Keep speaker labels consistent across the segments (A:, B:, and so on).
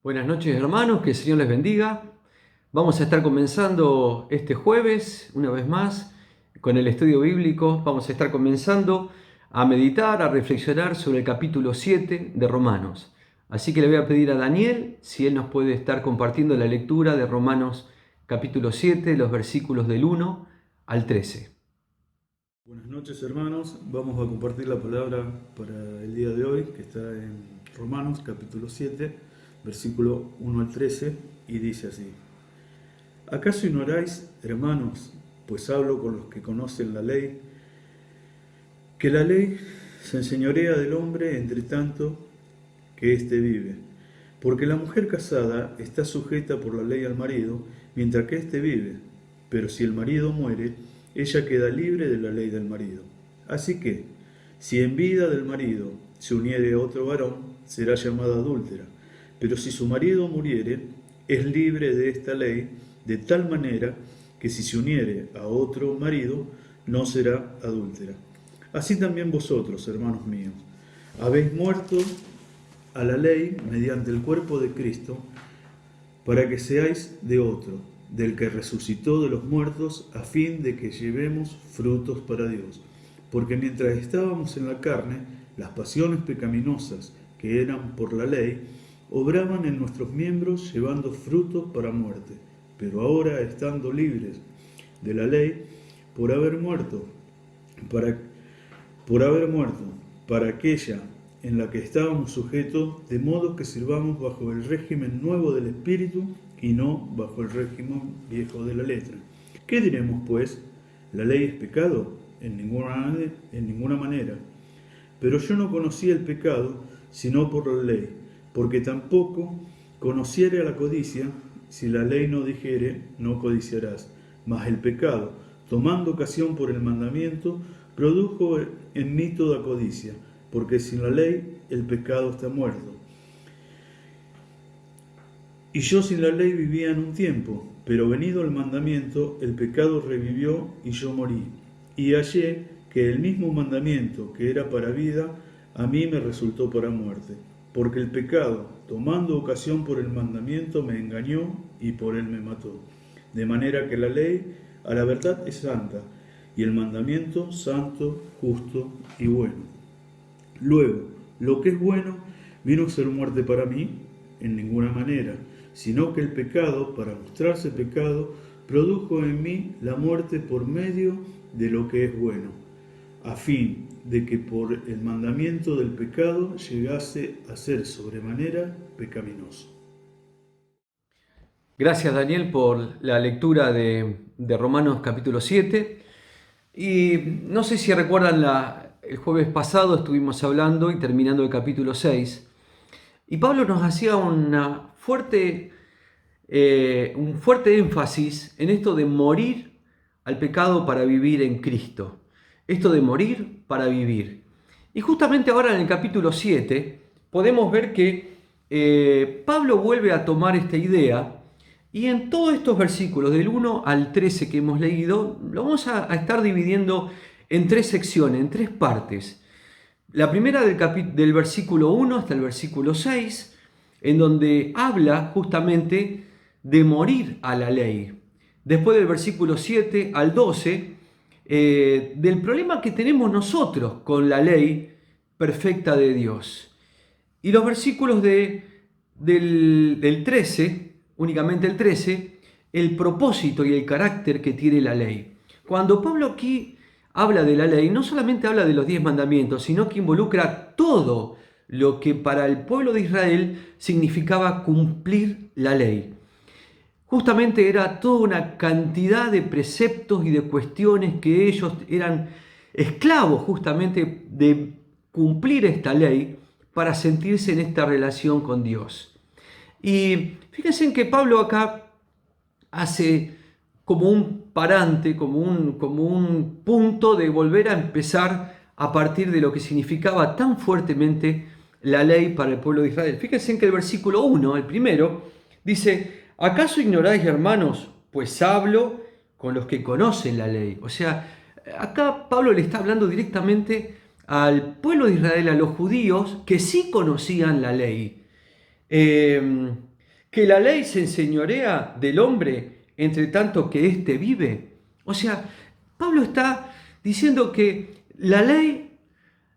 A: Buenas noches, hermanos, que el Señor les bendiga. Vamos a estar comenzando este jueves, una vez más, con el estudio bíblico. Vamos a estar comenzando a meditar, a reflexionar sobre el capítulo 7 de Romanos. Así que le voy a pedir a Daniel si él nos puede estar compartiendo la lectura de Romanos capítulo 7, los versículos del 1 al 13.
B: Buenas noches, hermanos. Vamos a compartir la palabra para el día de hoy, que está en Romanos capítulo 7, versículo 1 al 13, y dice así: ¿Acaso ignoráis, hermanos, pues hablo con los que conocen la ley, que la ley se enseñorea del hombre entre tanto que éste vive? Porque la mujer casada está sujeta por la ley al marido, mientras que éste vive. Pero si el marido muere, ella queda libre de la ley del marido. Así que, si en vida del marido se uniere a otro varón, será llamada adúltera. Pero si su marido muriere, es libre de esta ley, de tal manera que si se uniere a otro marido, no será adúltera. Así también vosotros, hermanos míos, habéis muerto a la ley mediante el cuerpo de Cristo, para que seáis de otro, del que resucitó de los muertos, a fin de que llevemos frutos para Dios. Porque mientras estábamos en la carne, las pasiones pecaminosas que eran por la ley, obraban en nuestros miembros llevando frutos para muerte. Pero ahora, estando libres de la ley, por haber muerto para aquella en la que estábamos sujetos, de modo que sirvamos bajo el régimen nuevo del Espíritu y no bajo el régimen viejo de la letra. ¿Qué diremos, pues? ¿La ley es pecado? En ninguna manera. Pero yo no conocía el pecado sino por la ley, porque tampoco conociere a la codicia si la ley no dijere: no codiciarás. Mas el pecado, tomando ocasión por el mandamiento, produjo en mí toda codicia, porque sin la ley el pecado está muerto. Y yo sin la ley vivía en un tiempo, pero venido el mandamiento, el pecado revivió y yo morí. Y hallé que el mismo mandamiento que era para vida, a mí me resultó para muerte. Porque el pecado, tomando ocasión por el mandamiento, me engañó y por él me mató. De manera que la ley a la verdad es santa, y el mandamiento santo, justo y bueno. Luego, lo que es bueno vino a ser muerte para mí en ninguna manera, sino que el pecado, para mostrarse pecado, produjo en mí la muerte por medio de lo que es bueno, a fin de que por el mandamiento del pecado llegase a ser sobremanera pecaminoso.
A: Gracias, Daniel, por la lectura de Romanos capítulo 7. Y no sé si recuerdan, el jueves pasado estuvimos hablando y terminando el capítulo 6. Y Pablo nos hacía un fuerte énfasis en esto de morir al pecado para vivir en Cristo. Esto de morir para vivir. Y justamente ahora en el capítulo 7 podemos ver que Pablo vuelve a tomar esta idea. Y en todos estos versículos, del 1 al 13 que hemos leído, lo vamos a estar dividiendo en tres secciones, en tres partes. La primera del versículo 1 hasta el versículo 6, en donde habla justamente de morir a la ley. Después del versículo 7 al 12, del problema que tenemos nosotros con la ley perfecta de Dios. Y los versículos del 13, únicamente el 13, el propósito y el carácter que tiene la ley. Cuando Pablo aquí habla de la ley, no solamente habla de los 10 mandamientos, sino que involucra todo lo que para el pueblo de Israel significaba cumplir la ley. Justamente era toda una cantidad de preceptos y de cuestiones que ellos eran esclavos justamente de cumplir esta ley para sentirse en esta relación con Dios. Y fíjense en que Pablo acá hace como un parante, como un punto de volver a empezar a partir de lo que significaba tan fuertemente la ley para el pueblo de Israel. Fíjense en que el versículo 1, el primero, dice: ¿acaso ignoráis, hermanos? Pues hablo con los que conocen la ley. O sea, acá Pablo le está hablando directamente al pueblo de Israel, a los judíos que sí conocían la ley. ¿Que la ley se enseñorea del hombre entre tanto que éste vive? O sea, Pablo está diciendo que la ley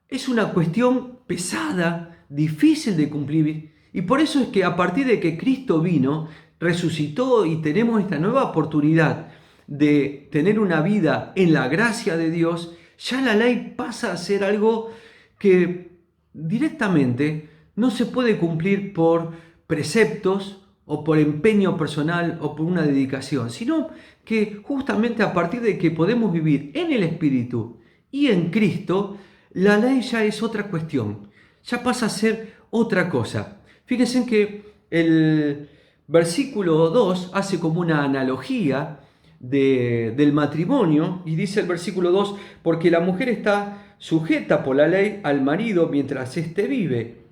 A: es una cuestión pesada, difícil de cumplir, y por eso es que a partir de que Cristo vino, resucitó y tenemos esta nueva oportunidad de tener una vida en la gracia de Dios, ya la ley pasa a ser algo que directamente no se puede cumplir por preceptos o por empeño personal o por una dedicación, sino que justamente a partir de que podemos vivir en el Espíritu y en Cristo, la ley ya es otra cuestión, ya pasa a ser otra cosa. Fíjense que el versículo 2 hace como una analogía del matrimonio y dice el versículo 2, porque la mujer está sujeta por la ley al marido mientras éste vive,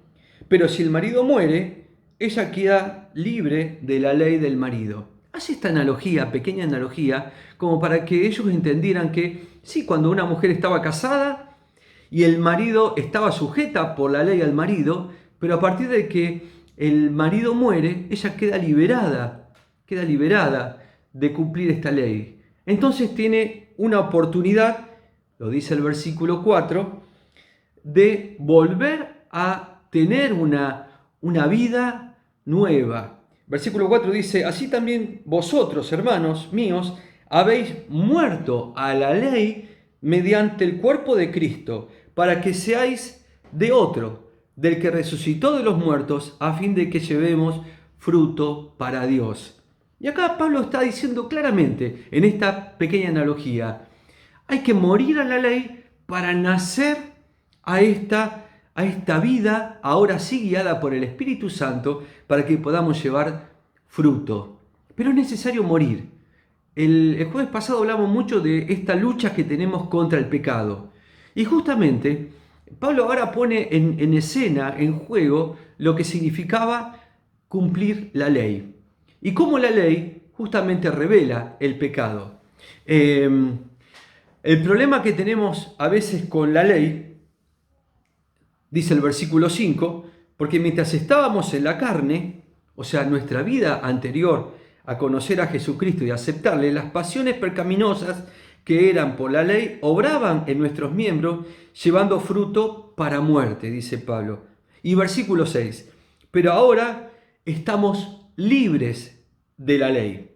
A: pero si el marido muere, ella queda libre de la ley del marido. Hace esta analogía, pequeña analogía, como para que ellos entendieran que sí, cuando una mujer estaba casada y el marido estaba sujeta por la ley al marido, pero a partir de que el marido muere, ella queda liberada de cumplir esta ley. Entonces tiene una oportunidad, lo dice el versículo 4, de volver a tener una vida nueva. Versículo 4 dice, así también vosotros, hermanos míos, habéis muerto a la ley mediante el cuerpo de Cristo, para que seáis de otro, del que resucitó de los muertos, a fin de que llevemos fruto para Dios. Y acá Pablo está diciendo claramente, en esta pequeña analogía, hay que morir a la ley para nacer a esta vida, ahora sí guiada por el Espíritu Santo, para que podamos llevar fruto. Pero es necesario morir. El jueves pasado hablamos mucho de esta lucha que tenemos contra el pecado. Y justamente Pablo ahora pone en escena, en juego, lo que significaba cumplir la ley. Y cómo la ley justamente revela el pecado. El problema que tenemos a veces con la ley, dice el versículo 5, porque mientras estábamos en la carne, o sea, nuestra vida anterior a conocer a Jesucristo y aceptarle, las pasiones pecaminosas que eran por la ley obraban en nuestros miembros, llevando fruto para muerte, dice Pablo. Y versículo 6, pero ahora estamos libres de la ley,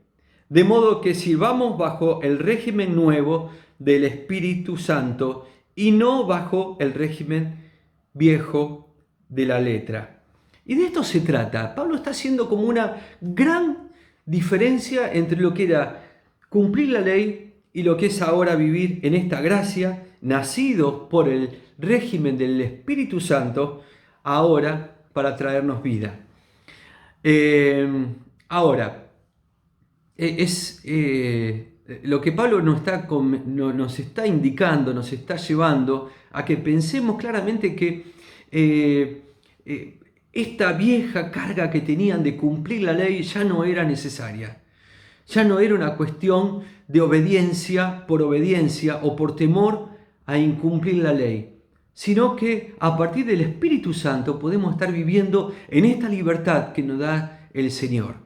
A: de modo que sirvamos bajo el régimen nuevo del Espíritu Santo y no bajo el régimen viejo de la letra. Y de esto se trata. Pablo está haciendo como una gran diferencia entre lo que era cumplir la ley y lo que es ahora vivir en esta gracia, nacido por el régimen del Espíritu Santo, ahora para traernos vida. Lo que Pablo nos está indicando, nos está llevando a que pensemos claramente que esta vieja carga que tenían de cumplir la ley ya no era necesaria. Ya no era una cuestión de obediencia o por temor a incumplir la ley, sino que a partir del Espíritu Santo podemos estar viviendo en esta libertad que nos da el Señor.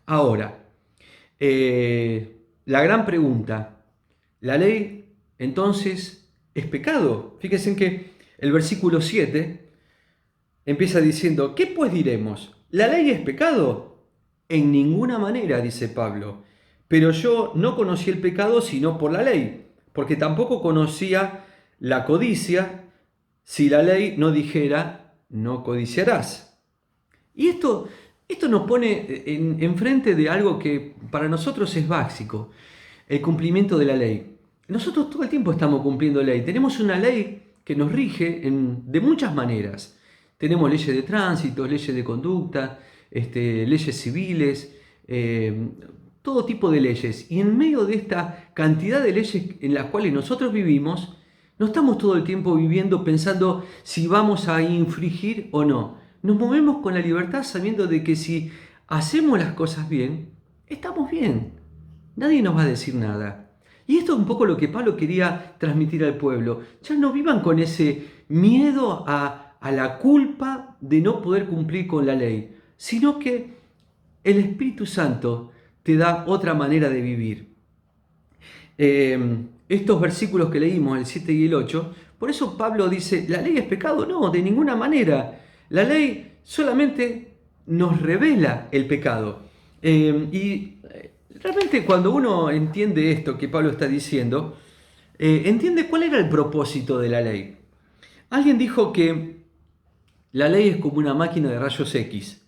A: Ahora, la gran pregunta, ¿la ley entonces es pecado? Fíjense en que el versículo 7 empieza diciendo, ¿qué pues diremos? ¿La ley es pecado? En ninguna manera, dice Pablo. Pero yo no conocí el pecado sino por la ley, porque tampoco conocía la codicia si la ley no dijera, no codiciarás. Y esto nos pone enfrente de algo que para nosotros es básico, el cumplimiento de la ley. Nosotros todo el tiempo estamos cumpliendo ley. Tenemos una ley que nos rige de muchas maneras. Tenemos leyes de tránsito, leyes de conducta, leyes civiles, todo tipo de leyes. Y en medio de esta cantidad de leyes en las cuales nosotros vivimos, no estamos todo el tiempo viviendo pensando si vamos a infringir o no. Nos movemos con la libertad sabiendo de que si hacemos las cosas bien, estamos bien. Nadie nos va a decir nada. Y esto es un poco lo que Pablo quería transmitir al pueblo. Ya no vivan con ese miedo a la culpa de no poder cumplir con la ley, sino que el Espíritu Santo te da otra manera de vivir. Estos versículos que leímos, el 7 y el 8, por eso Pablo dice, ¿la ley es pecado? No, de ninguna manera. La ley solamente nos revela el pecado. Y realmente cuando uno entiende esto que Pablo está diciendo, entiende cuál era el propósito de la ley. Alguien dijo que la ley es como una máquina de rayos X,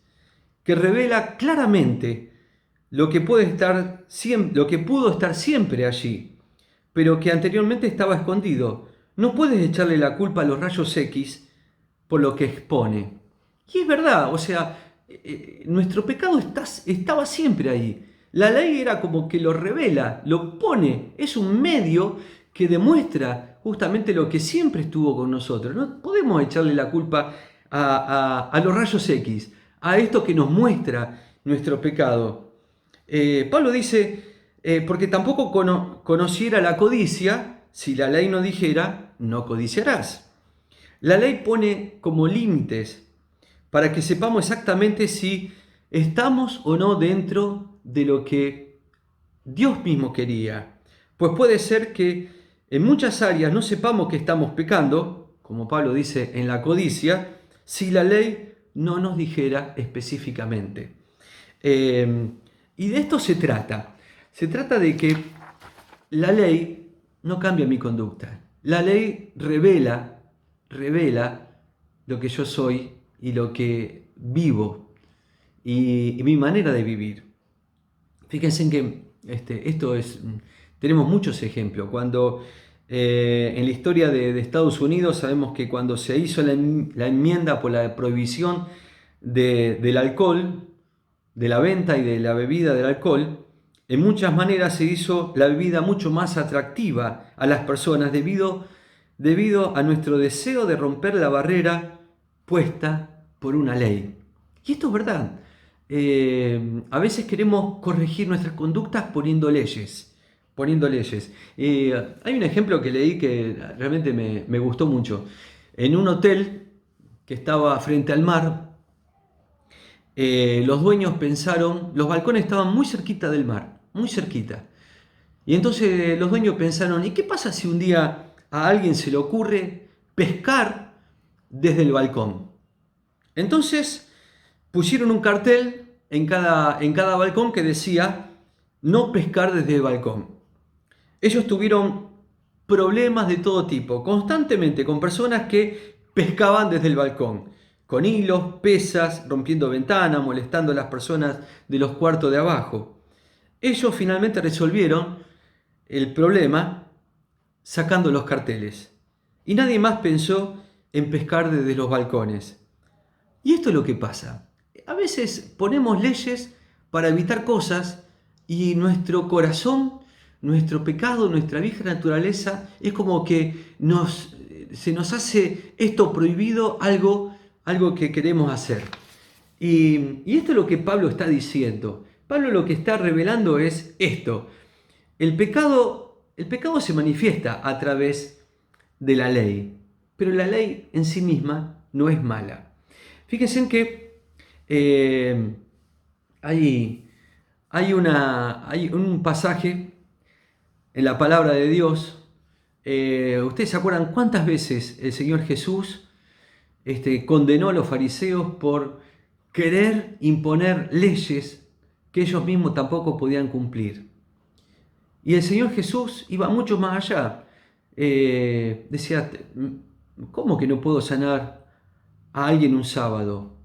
A: que revela claramente lo que pudo estar siempre allí, pero que anteriormente estaba escondido. No puedes echarle la culpa a los rayos X por lo que expone. Y es verdad, o sea, nuestro pecado estaba siempre ahí. La ley era como que lo revela, lo pone, es un medio que demuestra justamente lo que siempre estuvo con nosotros. No podemos echarle la culpa a los rayos X, a esto que nos muestra nuestro pecado. Pablo dice, porque tampoco conociera la codicia, si la ley no dijera, no codiciarás. La ley pone como límites para que sepamos exactamente si estamos o no dentro de lo que Dios mismo quería. Pues puede ser que en muchas áreas no sepamos que estamos pecando, como Pablo dice en la codicia, si la ley no nos dijera específicamente. Y de esto se trata. Se trata de que la ley no cambia mi conducta. La ley revela lo que yo soy y lo que vivo y mi manera de vivir. Fíjense en que tenemos muchos ejemplos. Cuando en la historia de Estados Unidos sabemos que cuando se hizo la enmienda por la prohibición del alcohol, de la venta y de la bebida del alcohol, en muchas maneras se hizo la bebida mucho más atractiva a las personas debido a nuestro deseo de romper la barrera puesta por una ley. Y esto es verdad. A veces queremos corregir nuestras conductas poniendo leyes. Hay un ejemplo que leí que realmente me gustó mucho. En un hotel que estaba frente al mar, los dueños pensaron, los balcones estaban muy cerquita del mar, muy cerquita. Y entonces los dueños pensaron, ¿y qué pasa si un día a alguien se le ocurre pescar desde el balcón? Entonces pusieron un cartel en cada balcón que decía, no pescar desde el balcón. Ellos tuvieron problemas de todo tipo, constantemente con personas que pescaban desde el balcón, con hilos, pesas, rompiendo ventanas, molestando a las personas de los cuartos de abajo. Ellos finalmente resolvieron el problema sacando los carteles. Y nadie más pensó en pescar desde los balcones. Y esto es lo que pasa. A veces ponemos leyes para evitar cosas y nuestro corazón, nuestro pecado, nuestra vieja naturaleza, es como que se nos hace esto prohibido, algo que queremos hacer. Y esto es lo que Pablo está diciendo. Pablo lo que está revelando es esto. El pecado se manifiesta a través de la ley, pero la ley en sí misma no es mala. Fíjense en que hay un pasaje en la palabra de Dios. ¿Ustedes se acuerdan cuántas veces el Señor Jesús condenó a los fariseos por querer imponer leyes que ellos mismos tampoco podían cumplir? Y el Señor Jesús iba mucho más allá. Decía, ¿cómo que no puedo sanar a alguien un sábado?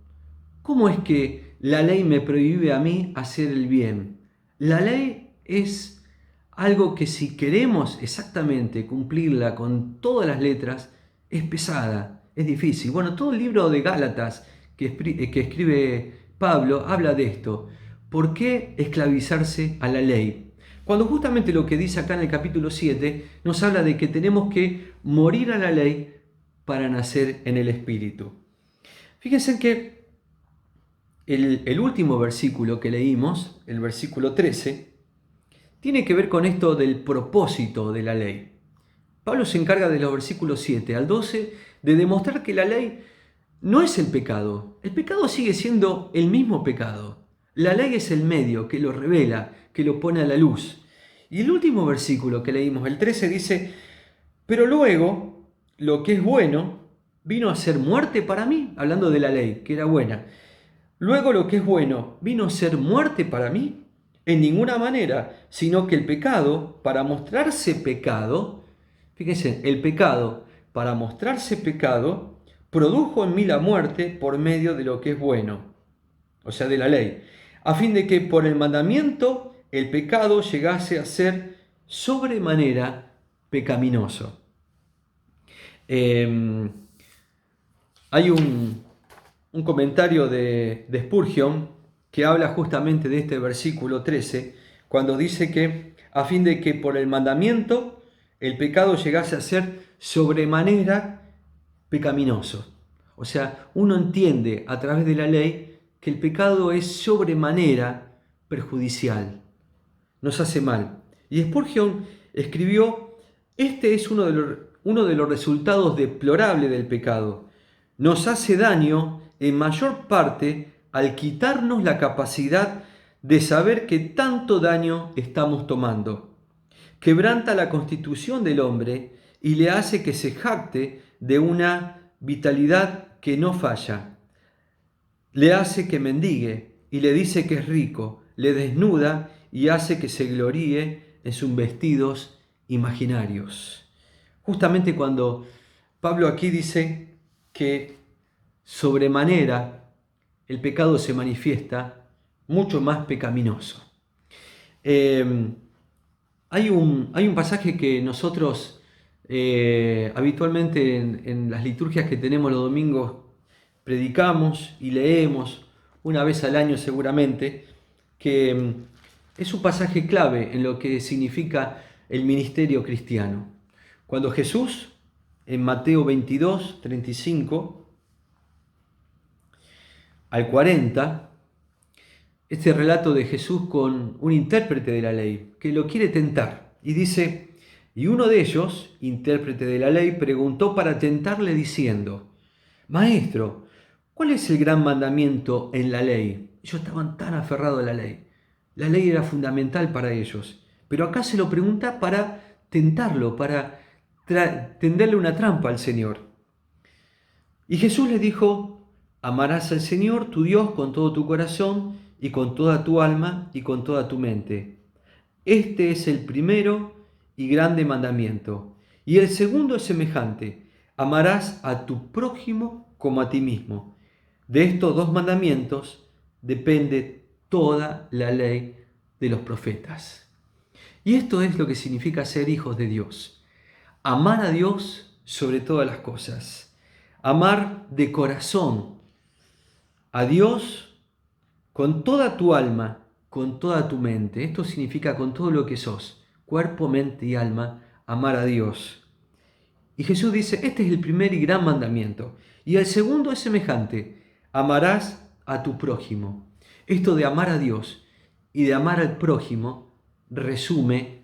A: ¿Cómo es que la ley me prohíbe a mí hacer el bien? La ley es algo que si queremos exactamente cumplirla con todas las letras, es pesada, es difícil. Bueno, todo el libro de Gálatas que escribe Pablo habla de esto. ¿Por qué esclavizarse a la ley? Cuando justamente lo que dice acá en el capítulo 7 nos habla de que tenemos que morir a la ley para nacer en el Espíritu. Fíjense que el último versículo que leímos, el versículo 13, tiene que ver con esto del propósito de la ley. Pablo se encarga de los versículos 7 al 12 de demostrar que la ley no es el pecado. El pecado sigue siendo el mismo pecado. La ley es el medio que lo revela, que lo pone a la luz. Y el último versículo que leímos, el 13, dice, pero luego lo que es bueno vino a ser muerte para mí, hablando de la ley, que era buena. Luego lo que es bueno vino a ser muerte para mí, en ninguna manera, sino que el pecado, para mostrarse pecado, fíjense, el pecado, para mostrarse pecado, produjo en mí la muerte por medio de lo que es bueno, o sea, de la ley, a fin de que por el mandamiento el pecado llegase a ser sobremanera pecaminoso. Hay un comentario de Spurgeon que habla justamente de este versículo 13, cuando dice que a fin de que por el mandamiento el pecado llegase a ser sobremanera pecaminoso. O sea, uno entiende a través de la ley que el pecado es sobremanera perjudicial, nos hace mal. Y Spurgeon escribió, este es uno de los resultados deplorables del pecado. Nos hace daño en mayor parte al quitarnos la capacidad de saber que tanto daño estamos tomando. Quebranta la constitución del hombre y le hace que se jacte de una vitalidad que no falla. Le hace que mendigue y le dice que es rico, le desnuda y hace que se gloríe en sus vestidos imaginarios. Justamente cuando Pablo aquí dice que sobremanera el pecado se manifiesta mucho más pecaminoso. Hay un pasaje que nosotros habitualmente en las liturgias que tenemos los domingos predicamos y leemos una vez al año seguramente, que es un pasaje clave en lo que significa el ministerio cristiano. Cuando Jesús, en Mateo 22, 35 al 40, este relato de Jesús con un intérprete de la ley que lo quiere tentar. Y dice, y uno de ellos, intérprete de la ley, preguntó para tentarle diciendo, Maestro, ¿cuál es el gran mandamiento en la ley? Ellos estaban tan aferrados a la ley. La ley era fundamental para ellos. Pero acá se lo pregunta para tentarlo, para tenderle una trampa al Señor. Y Jesús le dijo, amarás al Señor tu Dios con todo tu corazón y con toda tu alma y con toda tu mente. Este es el primero y grande mandamiento. Y el segundo es semejante, amarás a tu prójimo como a ti mismo. De estos dos mandamientos depende toda la ley de los profetas. Y esto es lo que significa ser hijos de Dios. Amar a Dios sobre todas las cosas. Amar de corazón a Dios con toda tu alma, con toda tu mente. Esto significa con todo lo que sos, cuerpo, mente y alma, amar a Dios. Y Jesús dice, este es el primer y gran mandamiento. Y el segundo es semejante, amarás a tu prójimo. Esto de amar a Dios y de amar al prójimo resume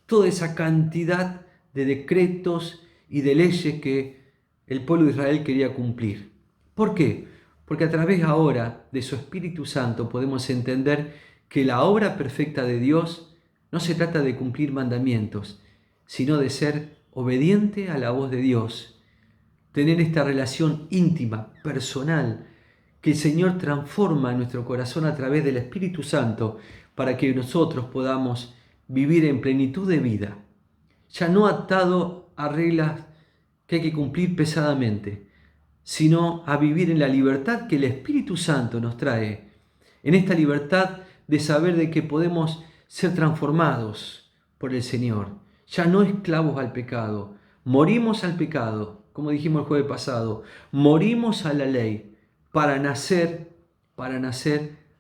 A: toda esa cantidad de decretos y de leyes que el pueblo de Israel quería cumplir. ¿Por qué? Porque a través ahora de su Espíritu Santo podemos entender que la obra perfecta de Dios no se trata de cumplir mandamientos, sino de ser obediente a la voz de Dios, tener esta relación íntima, personal, que el Señor transforma en nuestro corazón a través del Espíritu Santo para que nosotros podamos vivir en plenitud de vida, ya no atado a reglas que hay que cumplir pesadamente, sino a vivir en la libertad que el Espíritu Santo nos trae, en esta libertad de saber de que podemos ser transformados por el Señor, ya no esclavos al pecado, morimos al pecado, como dijimos el jueves pasado, morimos a la ley para nacer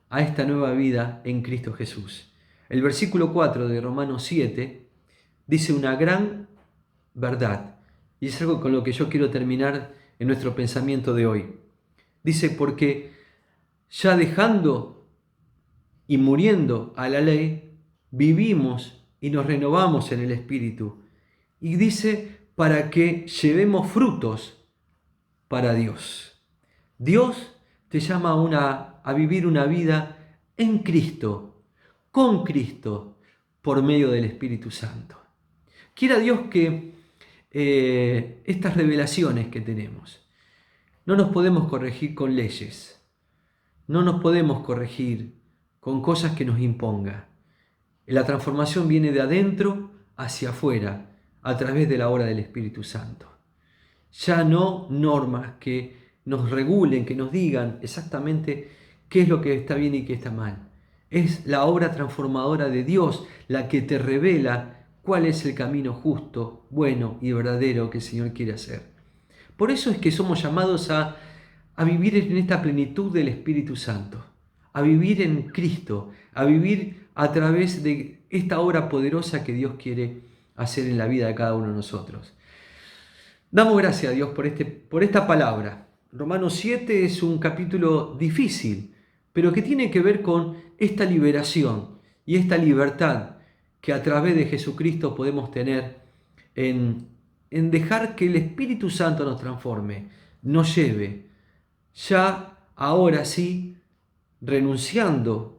A: a esta nueva vida en Cristo Jesús. El versículo 4 de Romanos 7 dice una gran verdad, y es algo con lo que yo quiero terminar en nuestro pensamiento de hoy. Dice, porque ya dejando y muriendo a la ley, vivimos y nos renovamos en el Espíritu. Y dice, para que llevemos frutos para Dios. Dios te llama a vivir una vida en Cristo, con Cristo, por medio del Espíritu Santo. Quiera Dios que estas revelaciones que tenemos, no nos podemos corregir con leyes, no nos podemos corregir con cosas que nos imponga. La transformación viene de adentro hacia afuera, a través de la obra del Espíritu Santo. Ya no normas que nos regulen, que nos digan exactamente qué es lo que está bien y qué está mal. Es la obra transformadora de Dios la que te revela cuál es el camino justo, bueno y verdadero que el Señor quiere hacer. Por eso es que somos llamados a vivir en esta plenitud del Espíritu Santo, a vivir en Cristo, a vivir a través de esta obra poderosa que Dios quiere hacer en la vida de cada uno de nosotros. Damos gracias a Dios por esta palabra. Romanos 7 es un capítulo difícil, pero que tiene que ver con esta liberación y esta libertad que a través de Jesucristo podemos tener en dejar que el Espíritu Santo nos transforme, nos lleve, ya ahora sí, renunciando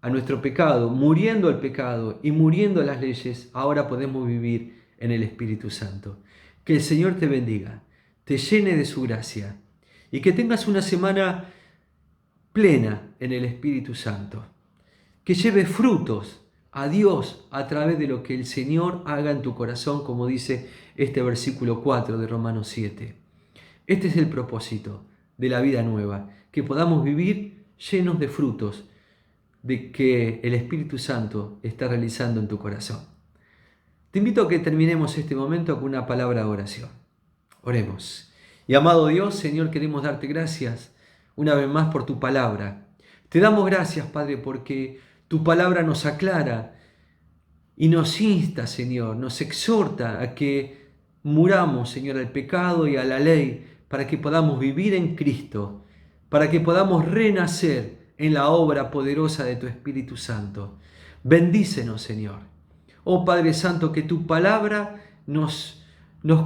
A: a nuestro pecado, muriendo al pecado y muriendo a las leyes, ahora podemos vivir en el Espíritu Santo. Que el Señor te bendiga, te llene de su gracia y que tengas una semana plena en el Espíritu Santo. Que lleve frutos a Dios a través de lo que el Señor haga en tu corazón, como dice este versículo 4 de Romanos 7. Este es el propósito de la vida nueva, que podamos vivir llenos de frutos de que el Espíritu Santo está realizando en tu corazón. Te invito a que terminemos este momento con una palabra de oración. Oremos. Y amado Dios, Señor, queremos darte gracias una vez más por tu palabra. Te damos gracias, Padre, porque tu palabra nos aclara y nos insta, Señor, nos exhorta a que muramos, Señor, al pecado y a la ley, para que podamos vivir en Cristo, para que podamos renacer en la obra poderosa de tu Espíritu Santo. Bendícenos, Señor. Oh Padre Santo, que tu palabra nos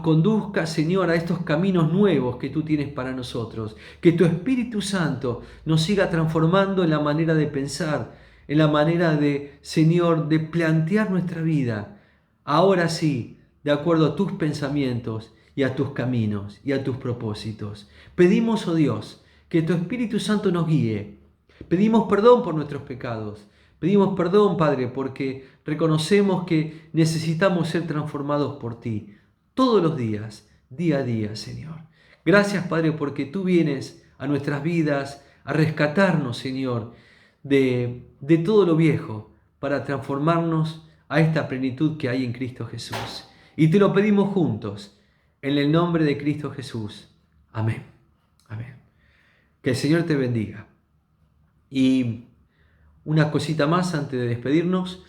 A: conduzca, Señor, a estos caminos nuevos que tú tienes para nosotros. Que tu Espíritu Santo nos siga transformando en la manera de pensar, en la manera de, Señor, de plantear nuestra vida. Ahora sí, de acuerdo a tus pensamientos y a tus caminos y a tus propósitos. Pedimos, oh Dios, que tu Espíritu Santo nos guíe. Pedimos perdón por nuestros pecados. Pedimos perdón, Padre, porque reconocemos que necesitamos ser transformados por ti todos los días, día a día, Señor. Gracias, Padre, porque tú vienes a nuestras vidas a rescatarnos, Señor, de todo lo viejo para transformarnos a esta plenitud que hay en Cristo Jesús. Y te lo pedimos juntos, en el nombre de Cristo Jesús. Amén. Amén. Que el Señor te bendiga. Y una cosita más antes de despedirnos.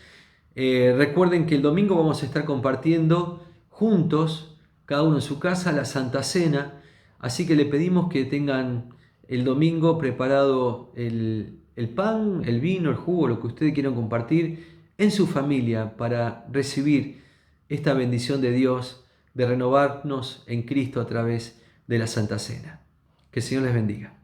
A: Recuerden que el domingo vamos a estar compartiendo juntos, cada uno en su casa, la Santa Cena. Así que le pedimos que tengan el domingo preparado el pan, el vino, el jugo, lo que ustedes quieran compartir en su familia para recibir esta bendición de Dios de renovarnos en Cristo a través de la Santa Cena. Que el Señor les bendiga.